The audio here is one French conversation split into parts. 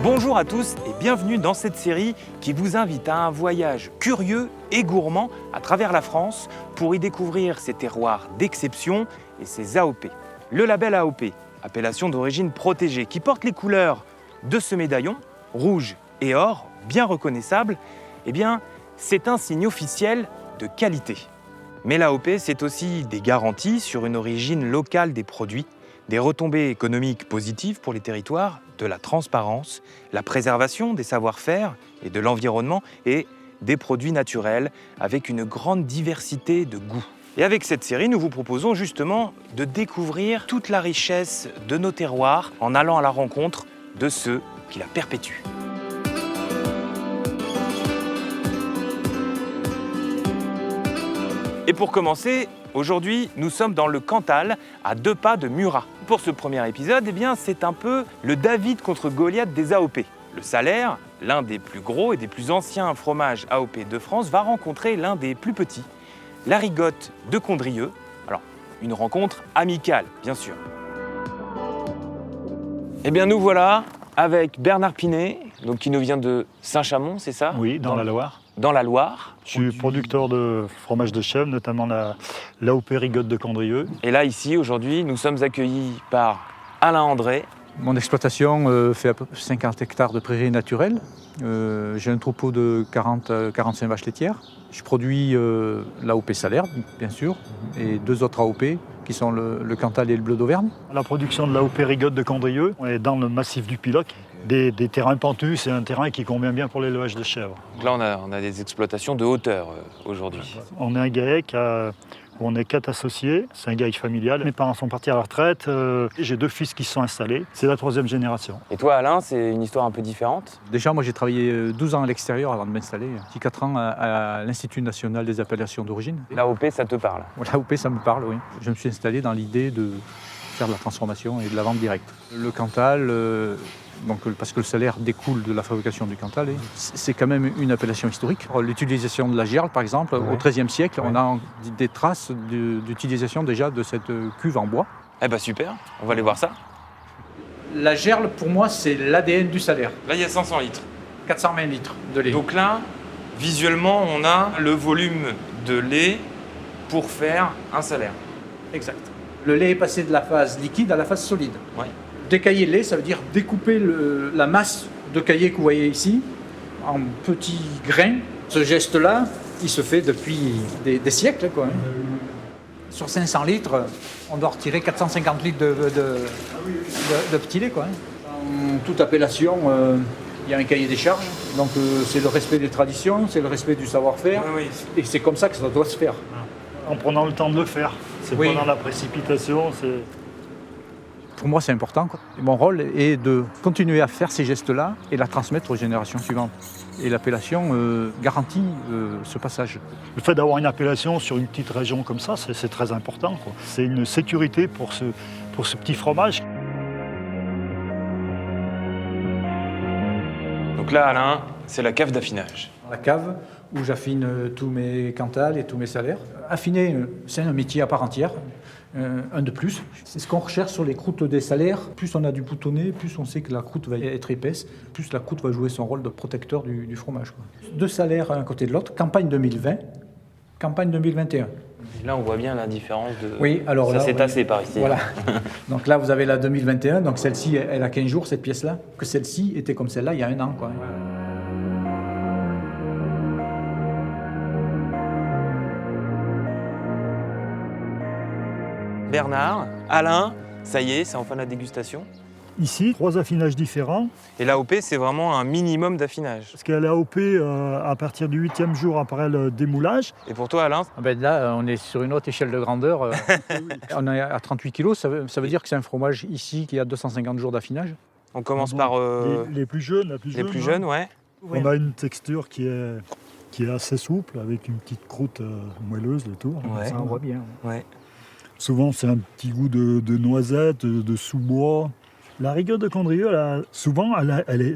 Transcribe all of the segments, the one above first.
Bonjour à tous et bienvenue dans cette série qui vous invite à un voyage curieux et gourmand à travers la France pour y découvrir ses terroirs d'exception et ses AOP. Le label AOP, appellation d'origine protégée, qui porte les couleurs de ce médaillon, rouge et or, bien reconnaissable, eh bien, c'est un signe officiel de qualité. Mais l'AOP, c'est aussi des garanties sur une origine locale des produits, des retombées économiques positives pour les territoires, de la transparence, la préservation des savoir-faire et de l'environnement et des produits naturels avec une grande diversité de goûts. Et avec cette série, nous vous proposons justement de découvrir toute la richesse de nos terroirs en allant à la rencontre de ceux qui la perpétuent. Et pour commencer, aujourd'hui, nous sommes dans le Cantal, à 2 pas de Murat. Pour ce premier épisode, eh bien, c'est un peu le David contre Goliath des AOP. Le Salaire, l'un des plus gros et des plus anciens fromages AOP de France, va rencontrer l'un des plus petits, la Rigotte de Condrieu. Alors, une rencontre amicale, bien sûr. Eh bien, nous voilà avec Bernard Pinet, donc, qui nous vient de Saint-Chamond, c'est ça? Oui, dans la Loire. Dans la Loire. Je suis producteur de fromage de chèvre, notamment l'AOP Rigotte de Condrieu. Et là, ici, aujourd'hui, nous sommes accueillis par Alain André. Mon exploitation fait à peu près 50 hectares de prairies naturelles. J'ai un troupeau de 40-45 vaches laitières. Je produis l'AOP Salaire, bien sûr, et 2 autres AOP qui sont le Cantal et le Bleu d'Auvergne. La production de l'AOP Rigotte de Condrieu, on est dans le massif du Piloc. Des terrains pentus, c'est un terrain qui convient bien pour l'élevage de chèvres. Donc là, on a des exploitations de hauteur aujourd'hui. On est un GAEC où on est 4 associés, c'est un GAEC familial. Mes parents sont partis à la retraite, j'ai 2 fils qui se sont installés, c'est la 3e génération. Et toi, Alain, c'est une histoire un peu différente? Déjà, moi j'ai travaillé 12 ans à l'extérieur avant de m'installer, puis 4 ans à l'Institut national des appellations d'origine. L'AOP, ça te parle? L'AOP, ça me parle, oui. Je me suis installé dans l'idée de faire de la transformation et de la vente directe. Le Cantal, parce que le Salaire découle de la fabrication du Cantal, c'est quand même une appellation historique. L'utilisation de la gerle, par exemple, au XIIIe siècle, on a des traces d'utilisation déjà de cette cuve en bois. Eh bien super, on va aller voir ça. La gerle, pour moi, c'est l'ADN du Salaire. Là, il y a 500 litres. 420 litres de lait. Donc là, visuellement, on a le volume de lait pour faire un Salaire. Exact. Le lait est passé de la phase liquide à la phase solide. Ouais. Décailler le lait, ça veut dire découper la masse de caillé que vous voyez ici en petits grains. Ce geste-là, il se fait depuis des siècles, quoi. Sur 500 litres, on doit retirer 450 litres de petit lait, quoi. Dans toute appellation, il y a un cahier des charges. Donc c'est le respect des traditions, c'est le respect du savoir-faire. Oui. Et c'est comme ça que ça doit se faire. En prenant le temps de le faire, c'est pas dans la précipitation. Pour moi, c'est important, quoi. Et mon rôle est de continuer à faire ces gestes-là et la transmettre aux générations suivantes. Et l'appellation garantit ce passage. Le fait d'avoir une appellation sur une petite région comme ça, c'est très important, quoi. C'est une sécurité pour ce petit fromage. Donc là, Alain, c'est la cave d'affinage. La cave où j'affine tous mes Cantal et tous mes Salaires. Affiner, c'est un métier à part entière. Un de plus. C'est ce qu'on recherche sur les croûtes des Salaires. Plus on a du boutonné, plus on sait que la croûte va être épaisse, plus la croûte va jouer son rôle de protecteur du fromage, quoi. 2 Salaires à un côté de l'autre, campagne 2020, campagne 2021. Et là, on voit bien la différence de... Oui, alors ça là, s'est tassé par ici. Voilà. Donc là, vous avez la 2021, donc celle-ci, elle a 15 jours, cette pièce-là. Que celle-ci était comme celle-là il y a 1 an, quoi. Bernard, Alain, ça y est, c'est enfin la dégustation. Ici, 3 affinages différents. Et l'AOP, c'est vraiment un minimum d'affinage. Parce qu'à l'AOP, à partir du 8e jour après le démoulage. Et pour toi, Alain? Là, on est sur une autre échelle de grandeur. On est à 38 kg, ça veut dire que c'est un fromage ici qui a 250 jours d'affinage. On commence par... Les plus jeunes, les plus jeunes, ouais. On a une texture qui est assez souple, avec une petite croûte moelleuse le tour. Ouais. Ça, on voit bien. Ouais. Souvent, c'est un petit goût de noisette, de sous-bois. La Rigotte de Condrieu, souvent,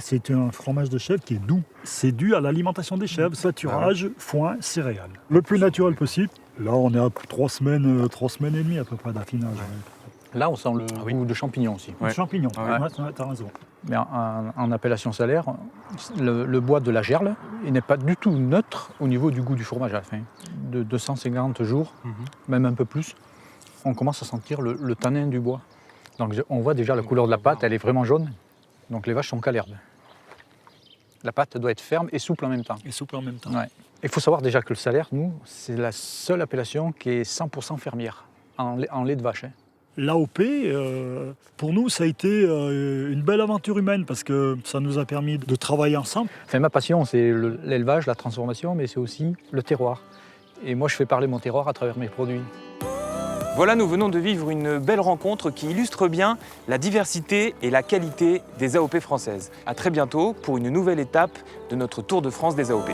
c'est un fromage de chèvre qui est doux. C'est dû à l'alimentation des chèvres, pâturage, foin, céréales. Le plus naturel possible. Là, on est à 3 semaines et demie à peu près d'affinage. Là, on sent le goût de champignon aussi. Ouais. Champignons, Ouais. ouais, t'as raison. Mais en appellation salaire, le bois de la gerle, il n'est pas du tout neutre au niveau du goût du fromage à la fin. De 250 jours, même un peu plus, on commence à sentir le tanin du bois. Donc on voit déjà la couleur de la pâte, elle est vraiment jaune. Donc les vaches sont qu'à l'herbe. La pâte doit être ferme et souple en même temps. Et souple en même temps. Ouais. Il faut savoir déjà que le salaire, nous, c'est la seule appellation qui est 100% fermière, en lait de vache. Hein. L'AOP, pour nous, ça a été une belle aventure humaine parce que ça nous a permis de travailler ensemble. Enfin, ma passion, c'est l'élevage, la transformation, mais c'est aussi le terroir. Et moi, je fais parler mon terroir à travers mes produits. Voilà, nous venons de vivre une belle rencontre qui illustre bien la diversité et la qualité des AOP françaises. À très bientôt pour une nouvelle étape de notre Tour de France des AOP.